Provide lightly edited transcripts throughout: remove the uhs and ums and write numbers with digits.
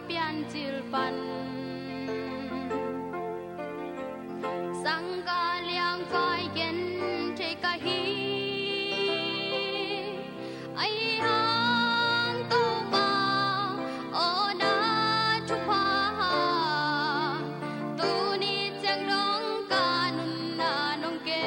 pian chil pan sang ka liang phai gen the ka hi ai hang to pa o na chu pa tu ni chang dong ka nun na nong ke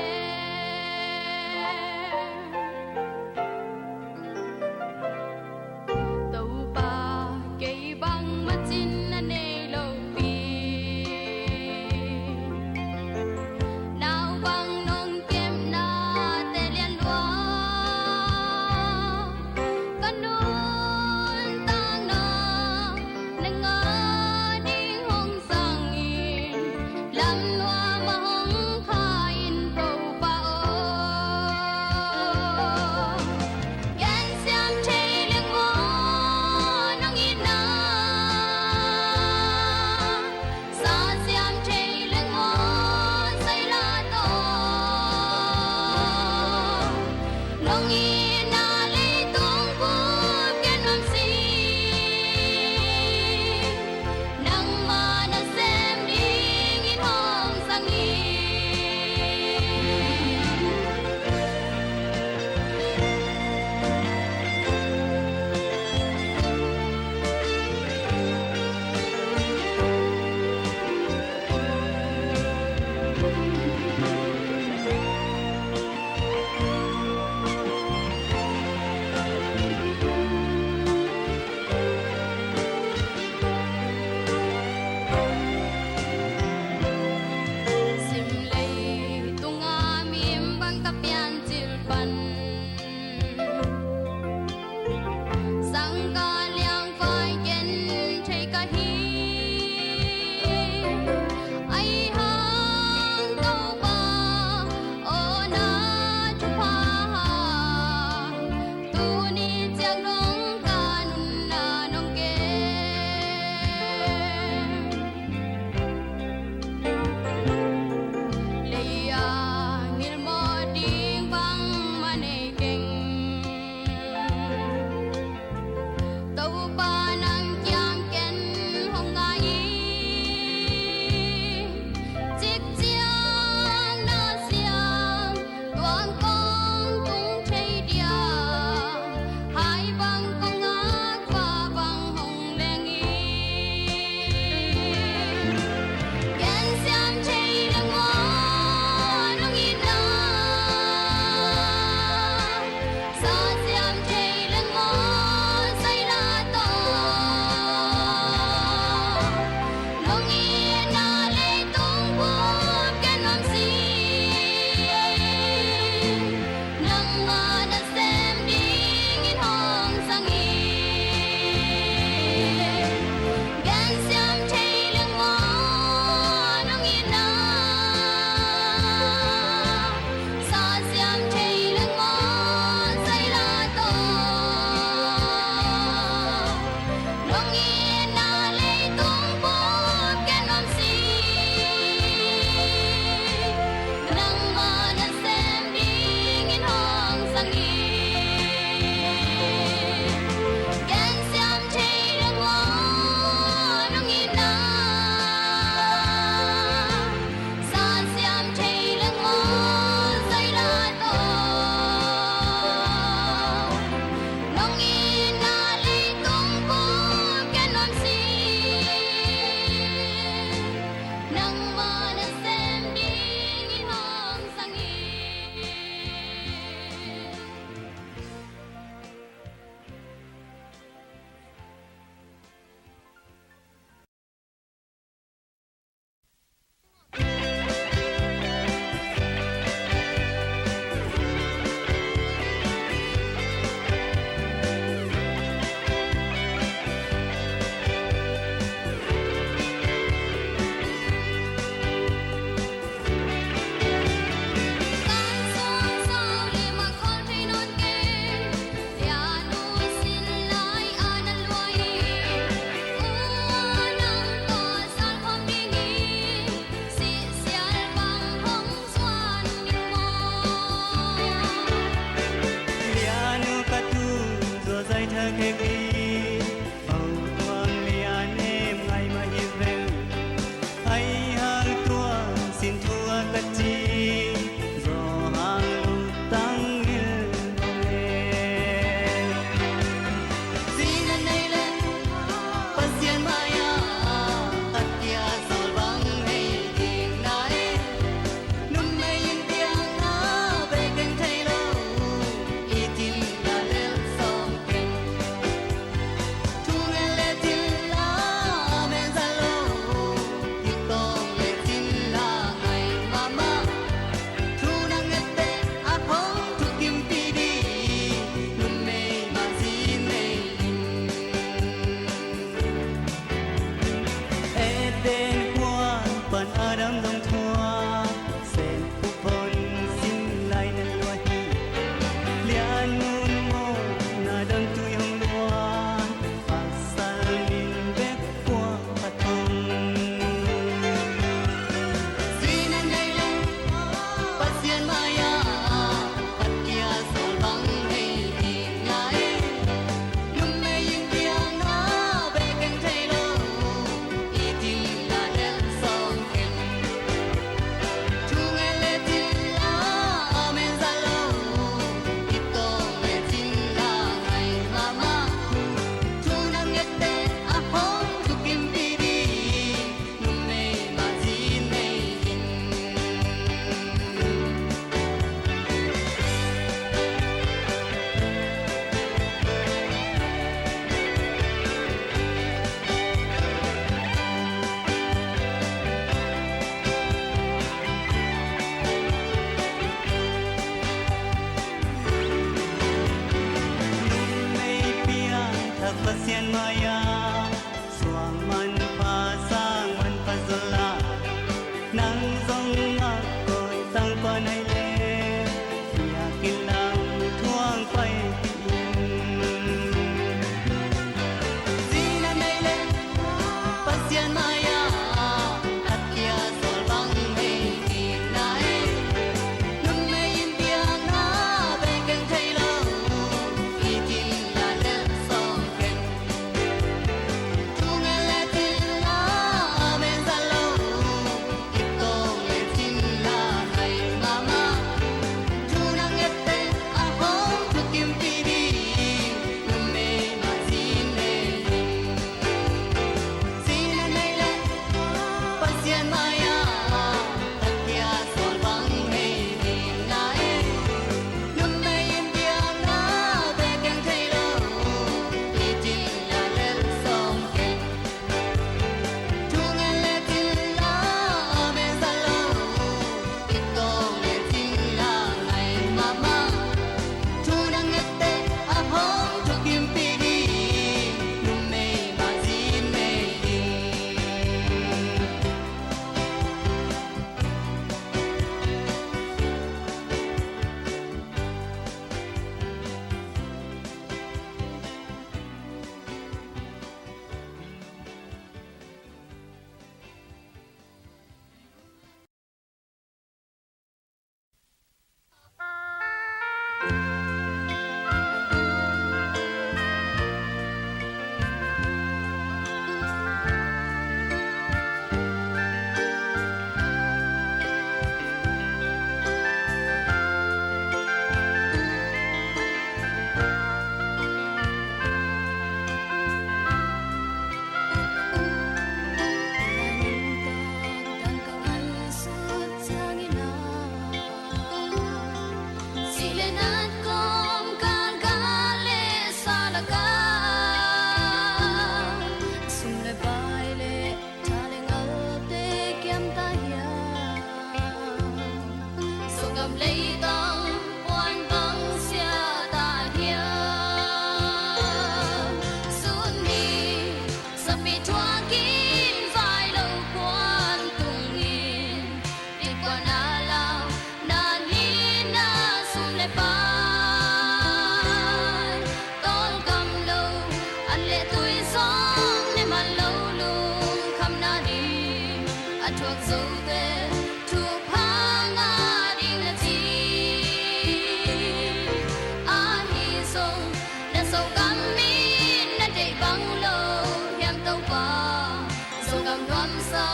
loam sa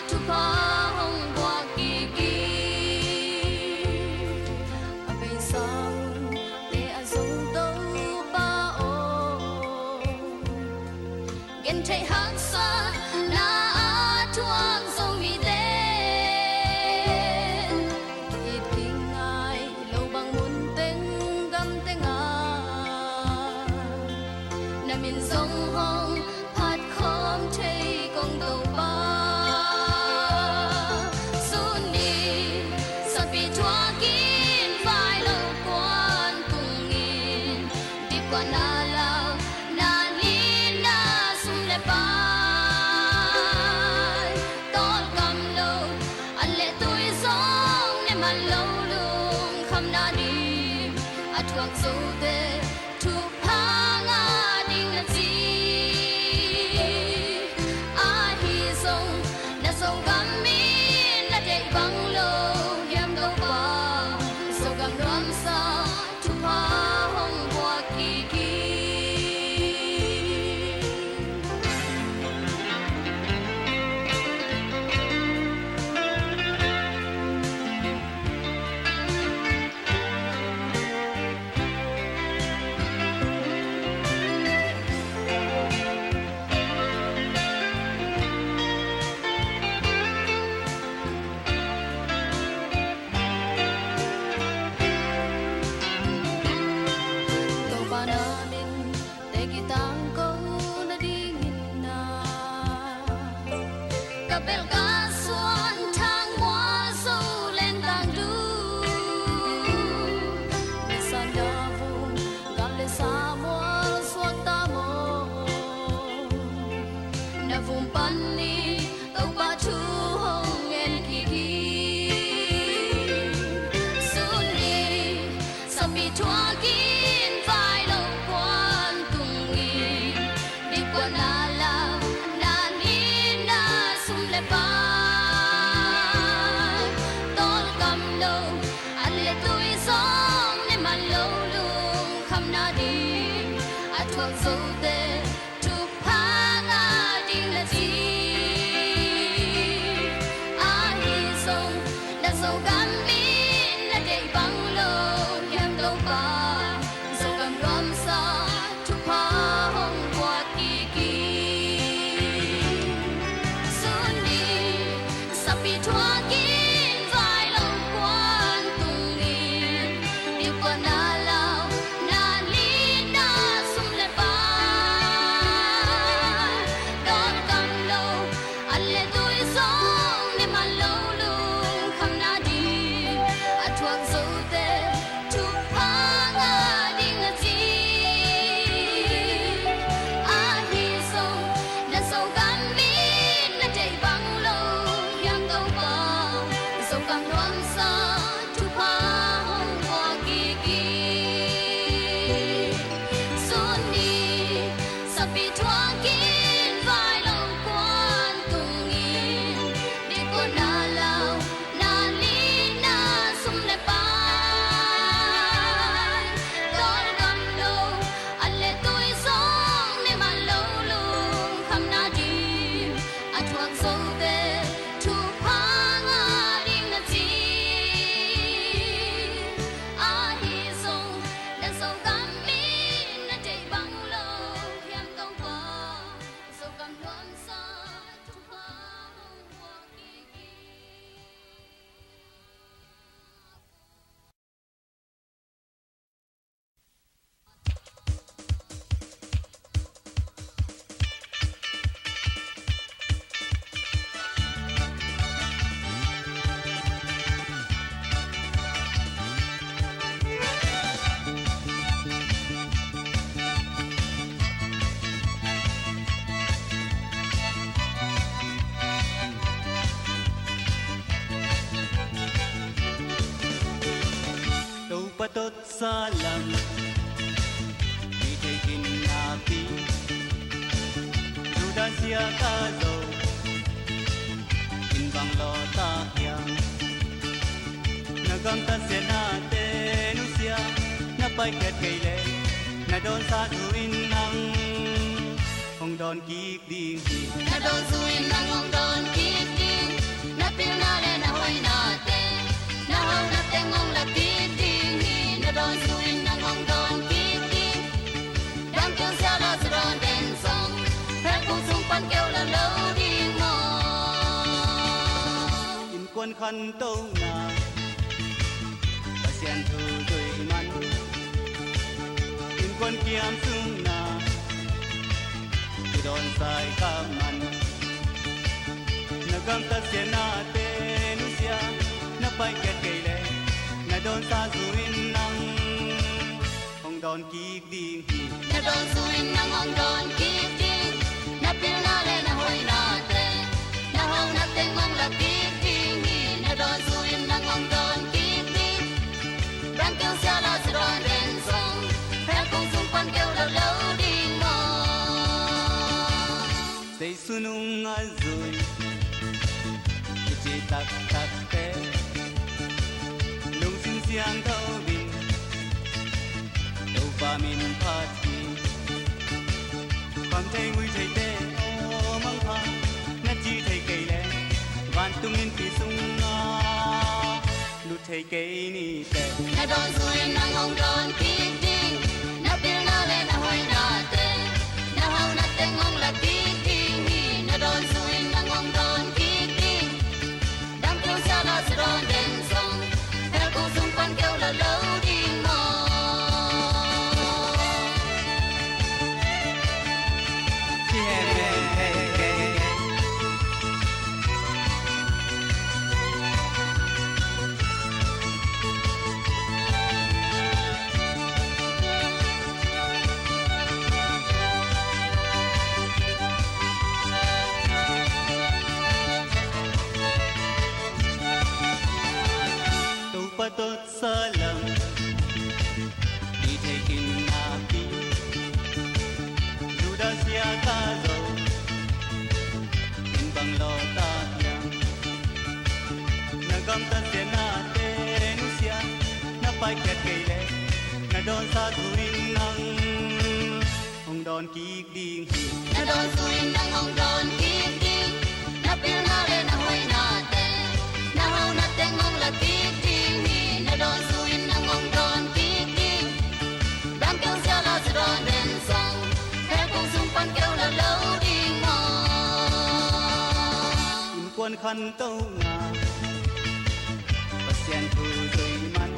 tu pa hong bua ki ki a pe sang te a zong do pa o gen thai hak sa na a thuang song mi te it king ai lo bang mun teng gam teng a na min song hong phat khom thei kong do pa sun ni sa pi thua kin vai lo quan tung in đi qua na lao na ni na sum le pa tol kam lo an le tui song ne ma lo lung kham na ni a thuak zo de thu pa nga ding na chi a hi song na song gam mi na de bang lo yam do pa so gam ram sa thu pa hong bua ki ki to pa na min te ki tang ko na ding in na ka bel ka suan thang mo so len tang du ni san da vu gam le sa mo suan ta mo na vum pan ni tau pa thu hong en ki ki sun ni sa pi thua kin vai lo quan tung in đi qua na la na ni na sum le pa tol kam lo an le tui song ne ma lo lung kham na di a thuak zo te tu pa nga ding la chi a hi song na so gam mi na de bang lo yam do pa so gam ram sa tu pa hong bua ki ki sun ni sa pi thua kin vai lo quan tung in đi qua na lao na ni na sum le pa don kam lo an le tui song ne ma lo lung kham na di a thuak zo te tu pa nga ding a chi a hi song na so gam mi na de bang lo yam do pa so kam loam sa tu pa hong bua ki ki sun ni sa pi thua kin vai lo quan tung in đi qua na lao na ni na sum le pa tol kam lo an le tui song ne ma lo lung kham na di a thuak zo te thu pa nga ding na chi a hi song na so gam mi na de bang lo yam do pa so gam loam sa tu pa hong bua ki ki đâu pa tot salam đi thấy kinh api sudah sia ta zo in bang lo ta yang nagang ta se na te nu sia na pai ket kai le na don sa tu in nang hong don ki ding na don suin na ngong don ki ding na pil na le na hoi na te na hau na te ngong la ki ding hi na don suin na ngong don ki ding dang kêu xa la sa don den song phe kung sung pan kêu la lo ding mo in quân khăn tâu na pasian thu dui man in quân kiam sung na don sai ka man na gam ta se na te nu sia na pai ke ke le na don sa zuin nang hong don ki ding hi na don suin na ngong don ki ding na pil na le na hoi na te na hau na te ngong la ki ding hi na don suin na ngong don ki ding dang kêu xa la sa don den song phe kung sung pan kêu la lo ding mo say sunung a zui chi tak tak te lung sin siang thâu bin đâu pa min pha thi pham thei ngui thei te o mang pha na chi thei cây le van tung in pi sung a lu thei cây ni te na don suin na ngong don ki ding na pil na le na hoi na te na hau na te ngong la ki ding hi na don suin na ngong don ki ding dang kêu xa la sa don den song phe kung sung pan kêu la lo ding mo chi he ben hey ke patot salam di thei kin na pi duda sia ka zo in bang lo ta yang na gam ta se na te nu sia na pai ke ke le na don sa duin nang hong don ki ding na don suin na ngong don ki ding na pil na le na hoi na te na hau na te ngong la ki ding hi na don suin na ngong don ki ding dang kêu xa la sa don den song phe kung sung pan kêu la lo ding mo in quân khăn tâu na pasian thu dui man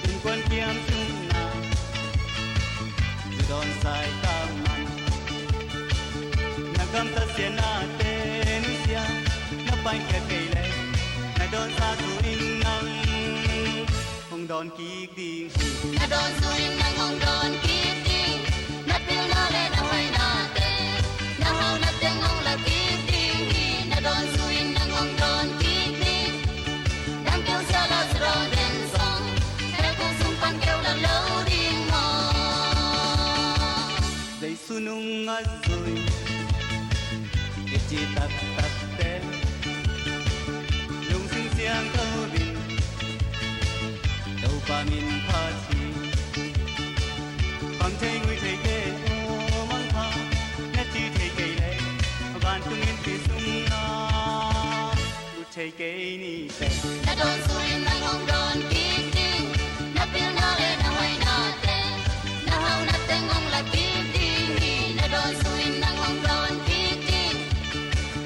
in quân kiam sung na don sai ka man na gam ta se na te nu sia na pai ke ke le na don sa tu in nang hong don ki ding na don suin na ngong don ki ding na pil na le na hoi na te na hau na te ngong la ki ding hi na don suin na ngong don ki ding dang kêu xa la sa don den song phe kung sung pan kêu la lo ding mo dei sunung a zui chi tak tak te lung sin siang thâu bin đâu pa min pha chi pham thei ngui thei te o mang pha na chi thei cây le van tung in pi sung na lu thei cây ni te na don suin na ngong don ki ding na pil na le na hoi na te na hau na te ngong la ki ding hi na don suin na ngong don ki ding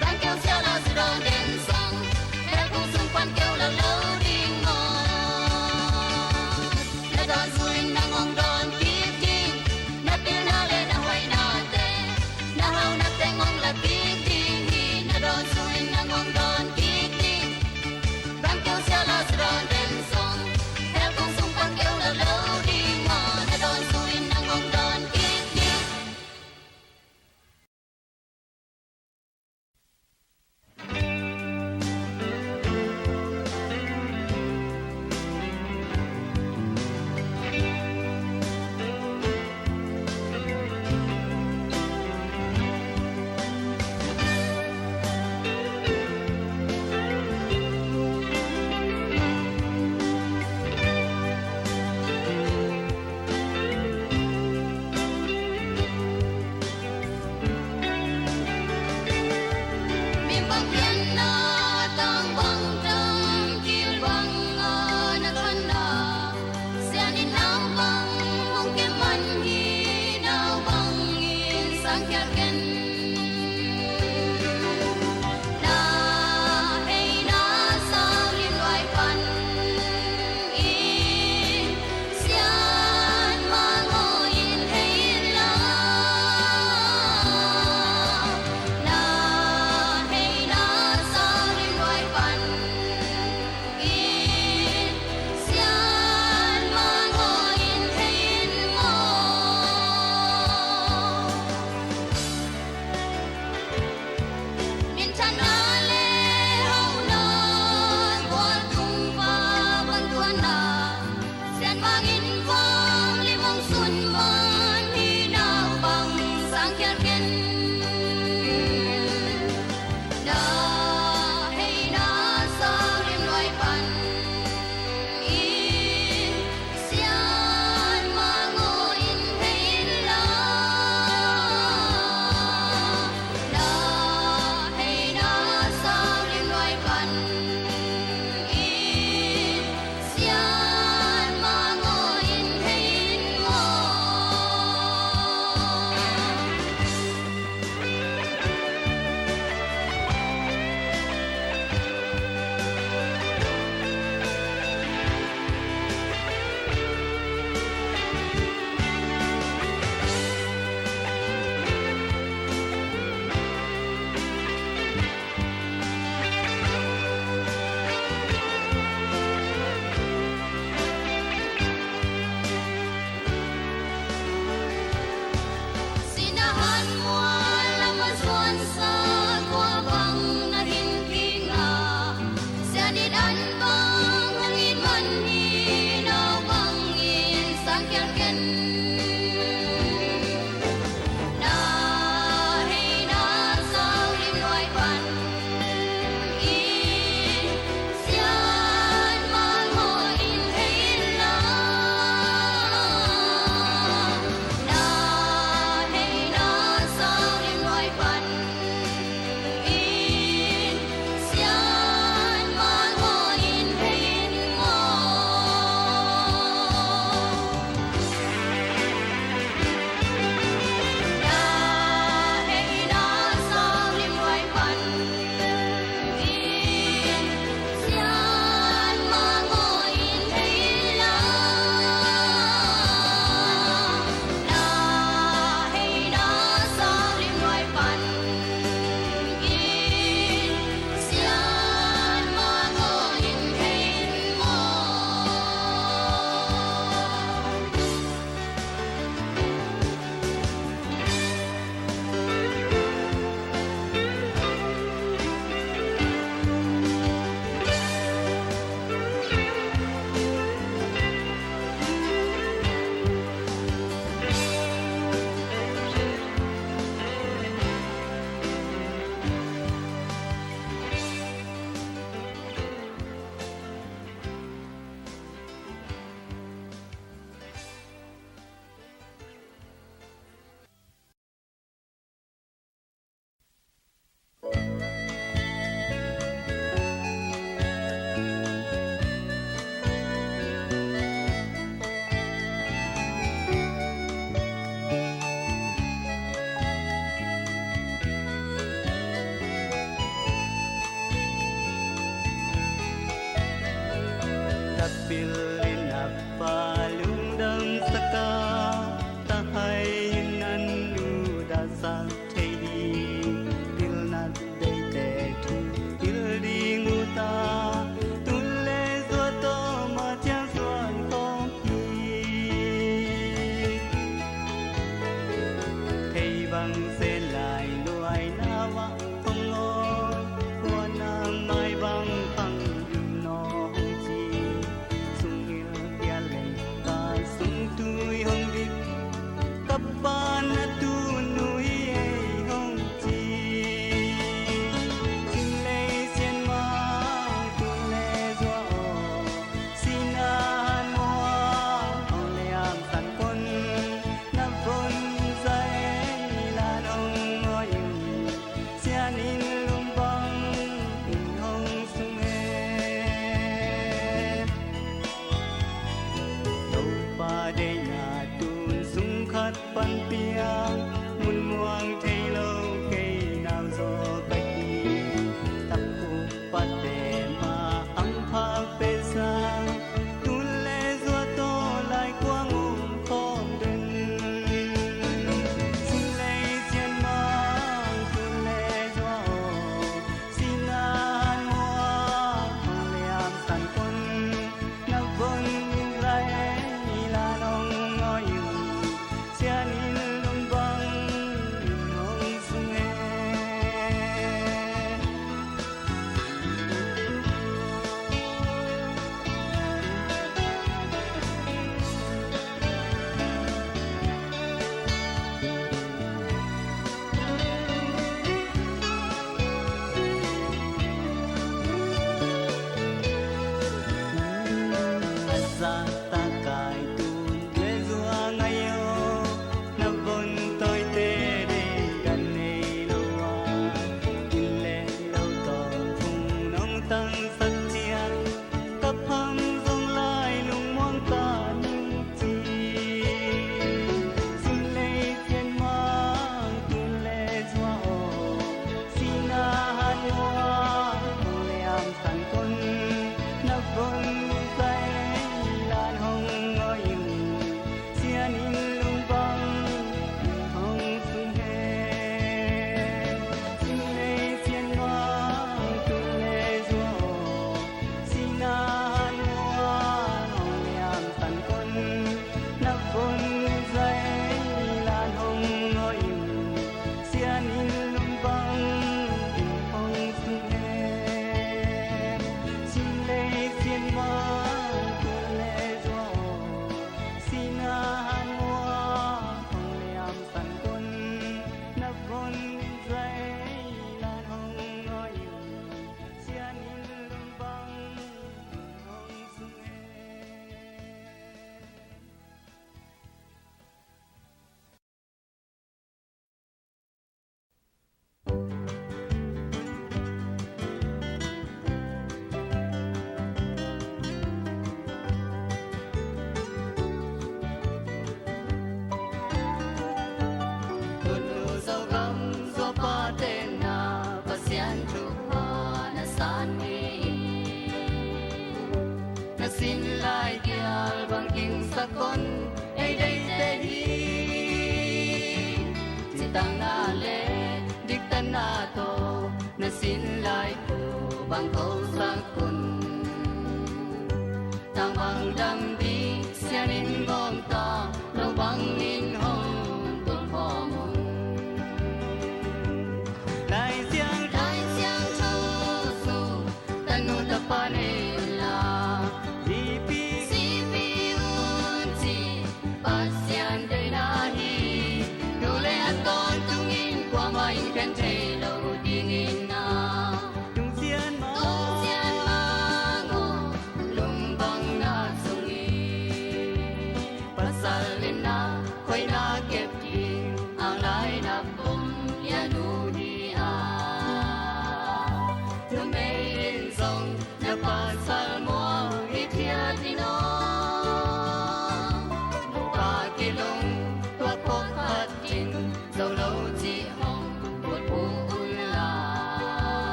dang kêu xa la sa don den song phe kung sung pan kêu la lo ding mo na don suin na ngong don ki ding na pil na le na hoi na te na hau na te ngong la ki ding hi na don suin na ngong don ki ding dang kêu xa la sa don den song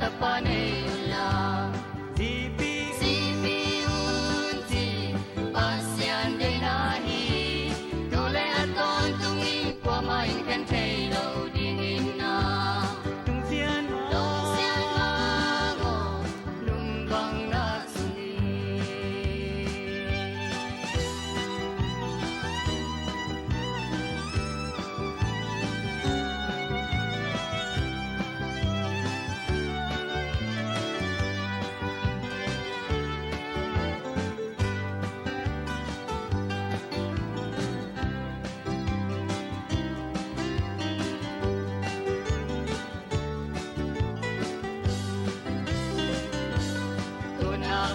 tapane la zipi unti pasian de nahi dole aton tungi kwa mai kan thei lo ding in na tung xian ma ngo lung bang na suni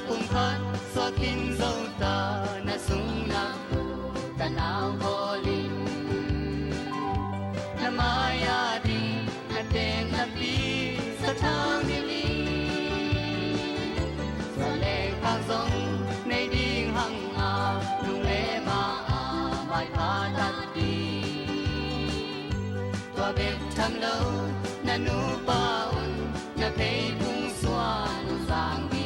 cùng khát xóa kín dấu ta na sung na ta nào vô linh na maya đi na tên na pi sa thang đi li sa lệ khang sông nay đi hằng à lung lệ mà à bài pha tắt đi tua bếp thăm lâu na nu pa un na thấy bung xóa nu sang đi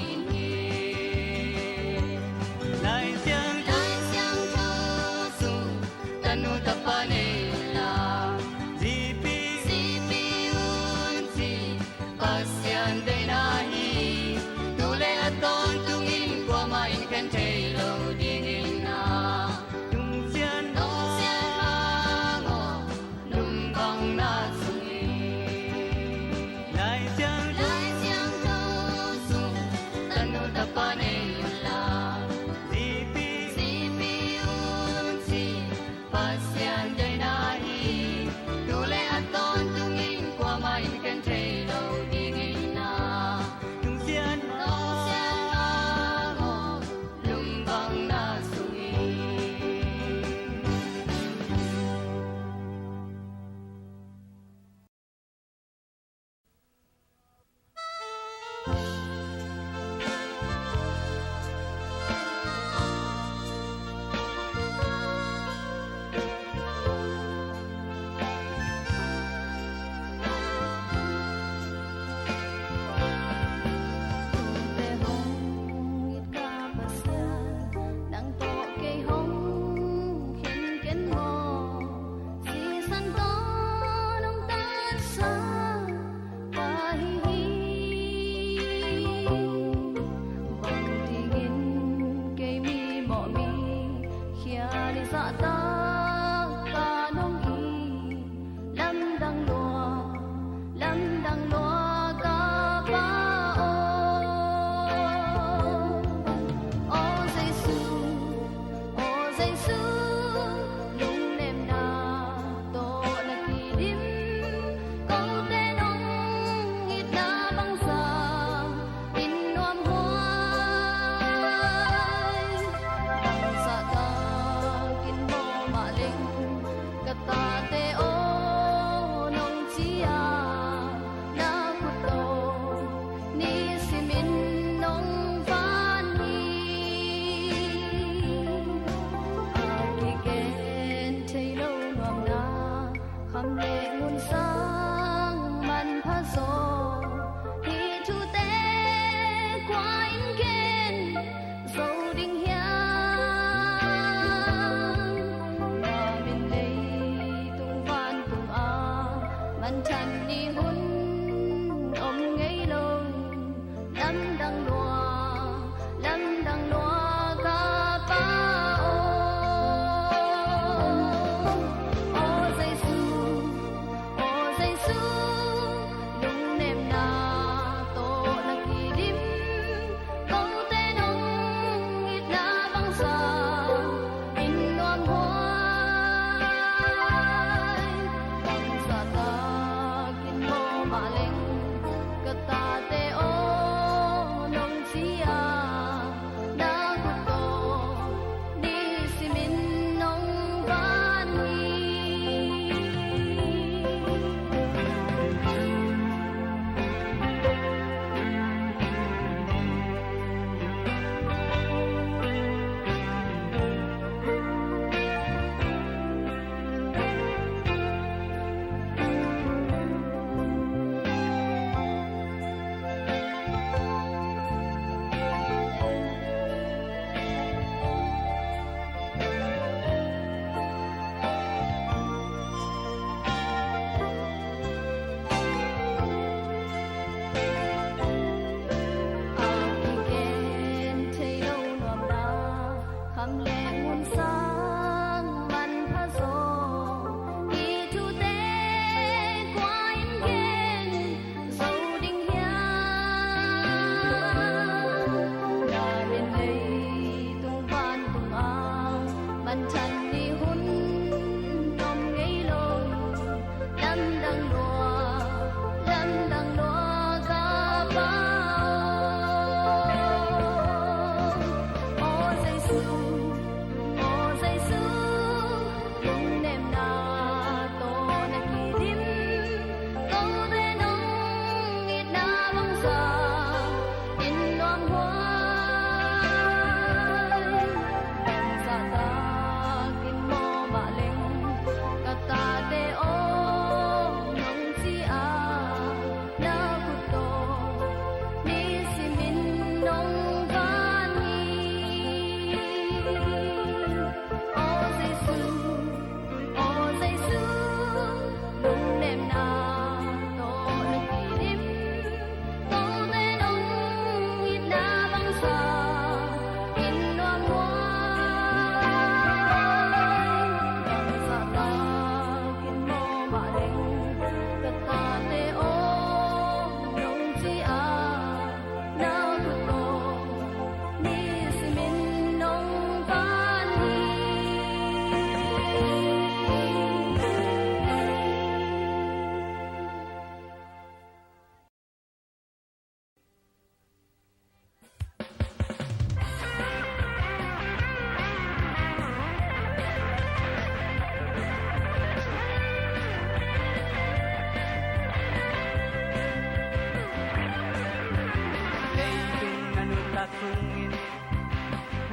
sungin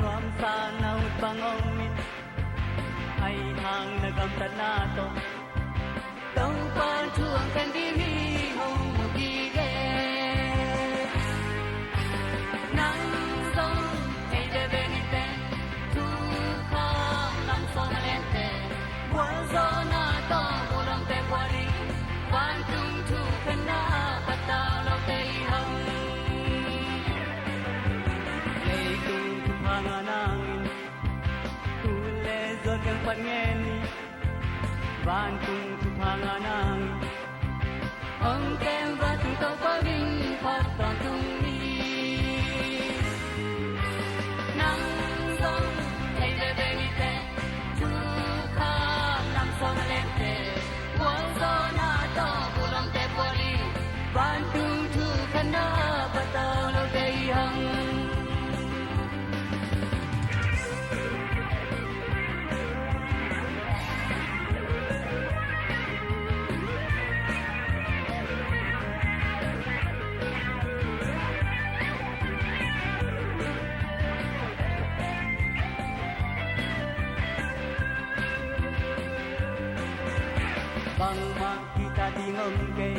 nuam sa naut bangongin ay hang nagamtat nato tong pantuang kan dimi hong mugige nang song ay de benite tu kham nam song lente buan so na to burang te kwari ban tung tu kana patao lo te hong panganangin tule zogang pangeni bantung tu panganangin ong kem batung to paging patong tumi nang song ay benite tu kham nam song lente buang so na to bulang te poli bantung tu kana patao lo te hang bang makita di ngomkay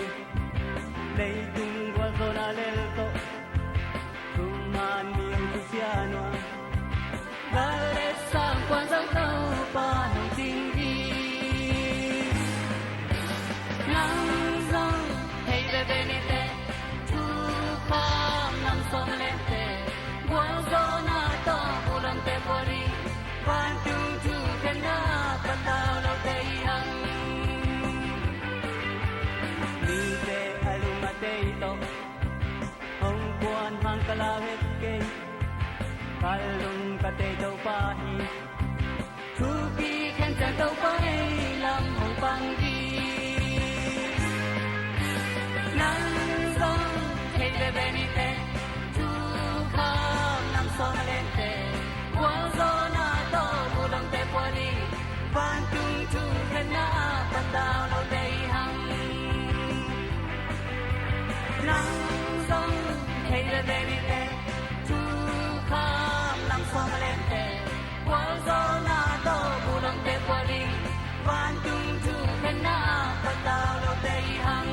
lay tungwa zona lelto tumani ang kusyano galit sa kwansang tao panong tinggi nang song hey bebenite tukam nang song lente buang zona to pulang tepori bantung tu kena patao lo teyang Nite alumateito Hong buwan hang kalawit kay Kalung kateto pahi Tupi kentang tau pahay Lam hong panggi Nang song hey bebenite Tukam nang song lente Buang zona to bulang te poli Bantung tu kena patao lo teyang nang song hey benite tu kham nang song lente buang zona to bulang te poli bantung tu kena patao lo te hang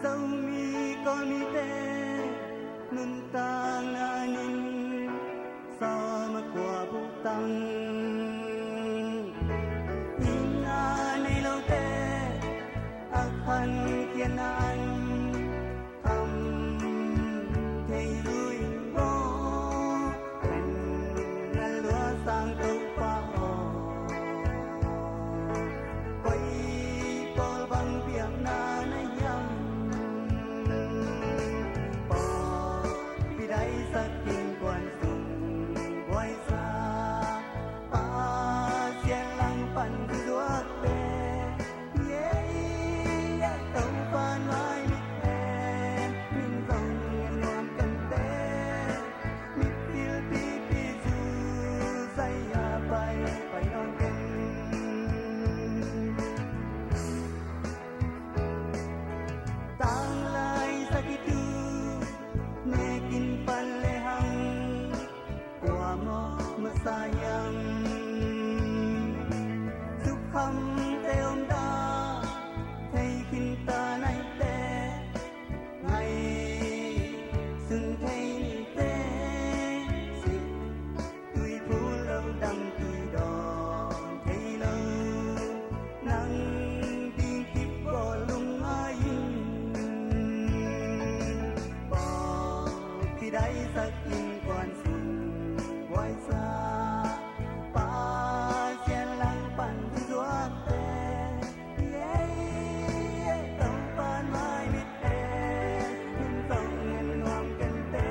dâu mi con mi te nun ta la nin sa ma qua bu tăng ina nei lo te a khan kian an tham thei lui bo pen na lua sang tu pa ho koi pol bang piang na na yam po pi dai sa kin quan sung wai sa pa sia lang pan duak te ye ye tong pan mai mi te min song ngan nuam kan te mi pil pi pi su sai ya pai pai non ken tang lai sakitu nekin palehang kwa mo masayang sukham te om da thei kin ta nai te ngai sun thei ni te si tui phu lâu đam tui đòn thei lâu nang tin kip bo lung ai bo pi dai sakin quan sung wai sa pa xian lang pan duak te ye ye tong pan mai mit te min tong ngan nuam kan te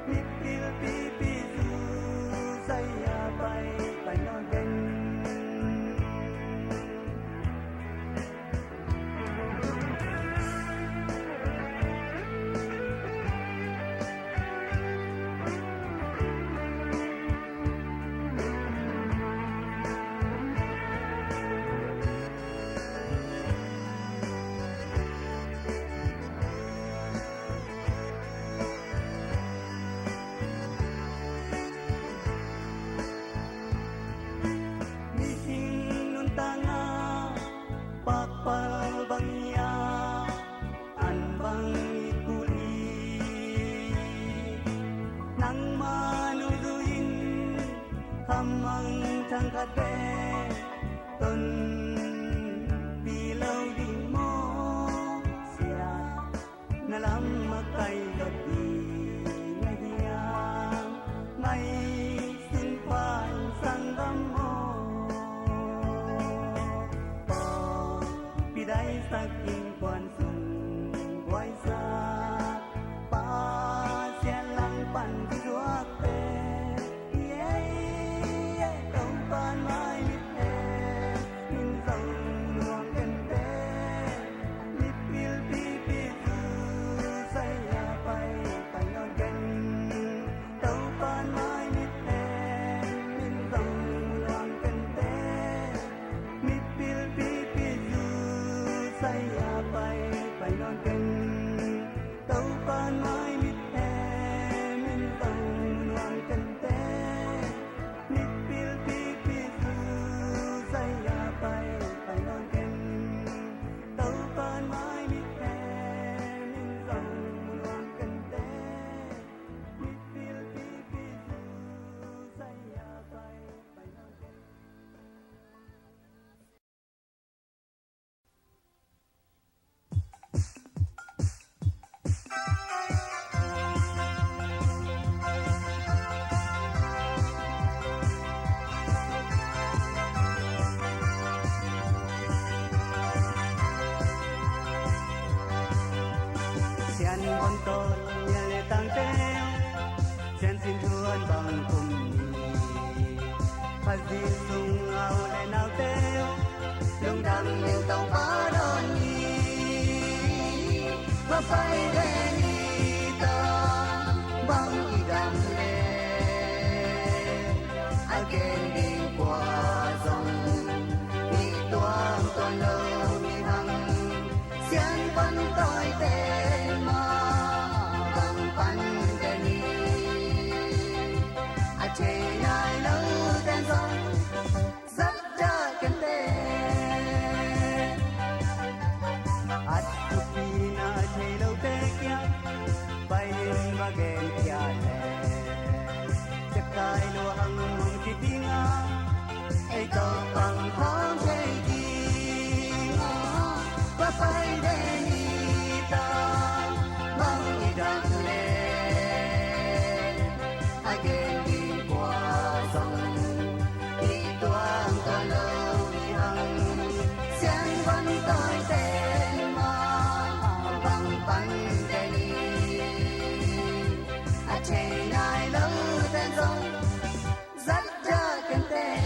mit pil pi pi su sai ya pai pai non ken chẳng khát về tuần vì lâu đi mô xia na lắm mà cay lọt đi ngay hiang ngay xin khoan sang gam mô bò vì đây saking quan sung quay xa pa xia lăng pan đi ruột tê con tôi nhà lệ tăng teo sen xin thương bằng cùng nhì phát di sung ao lệ nào teo lung đằng miền tông phá đòn nhì và phải để nhì ta bằng y đam lệ ai kèn đi qua dòng đi toan toàn lâu đi hằng sen vẫn tôi tên mà chạy lại lâu tên dòng rất cha kén tê ắt chụp đi na chạy lâu tê kia bay lên và ghen kia lệ chắc tay lúa hằng mong chỉ tiếng á ấy tao bằng tháng chạy đi và bay đến đi ta bằng đi đam lệ ai ghen tôi tên mà bằng bắn tên à chạy lại lâu tên dòng rất cha kén tê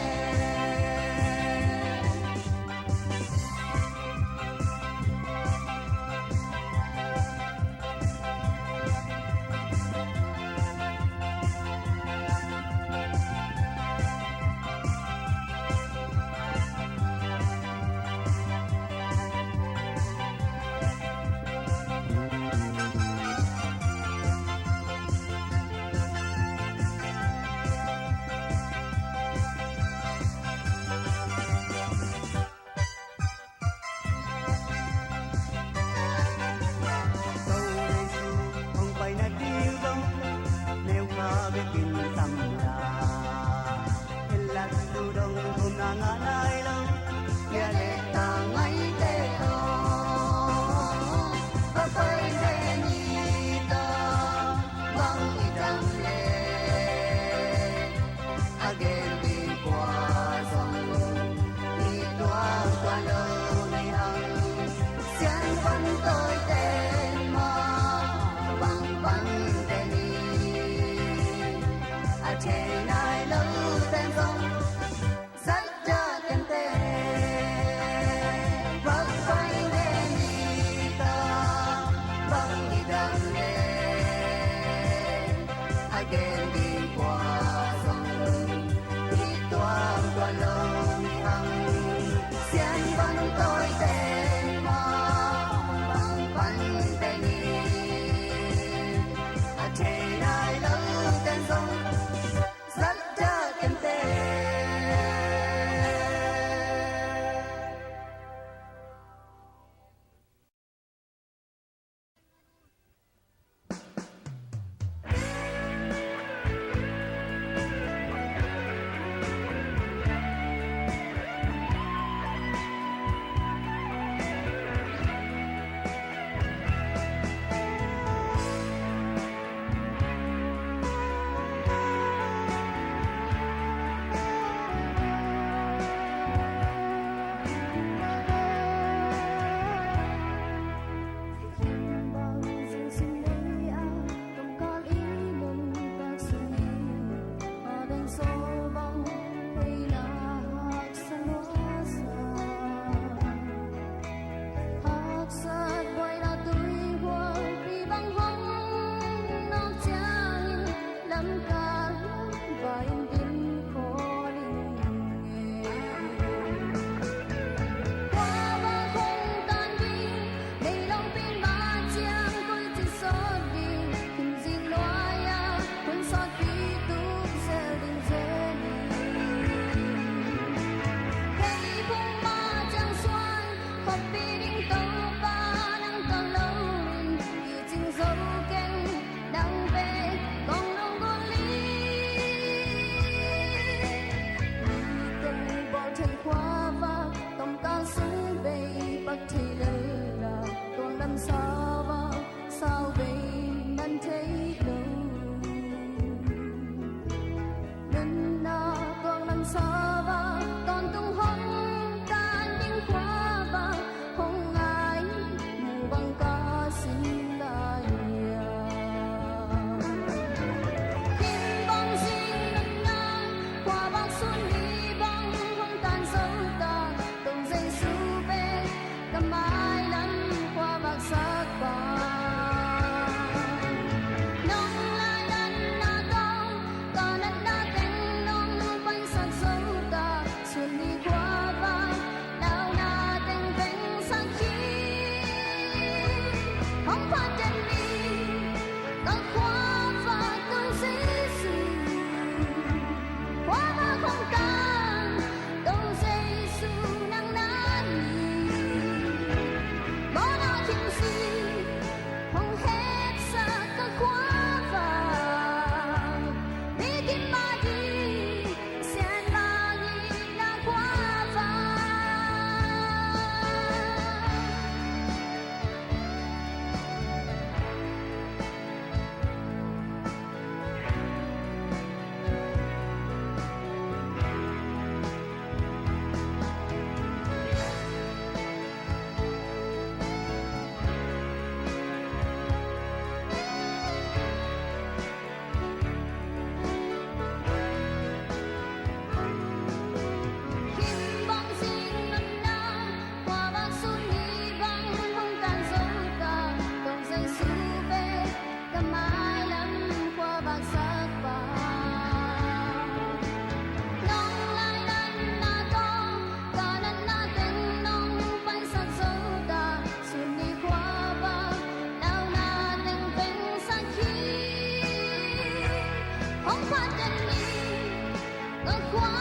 红花的你，更花。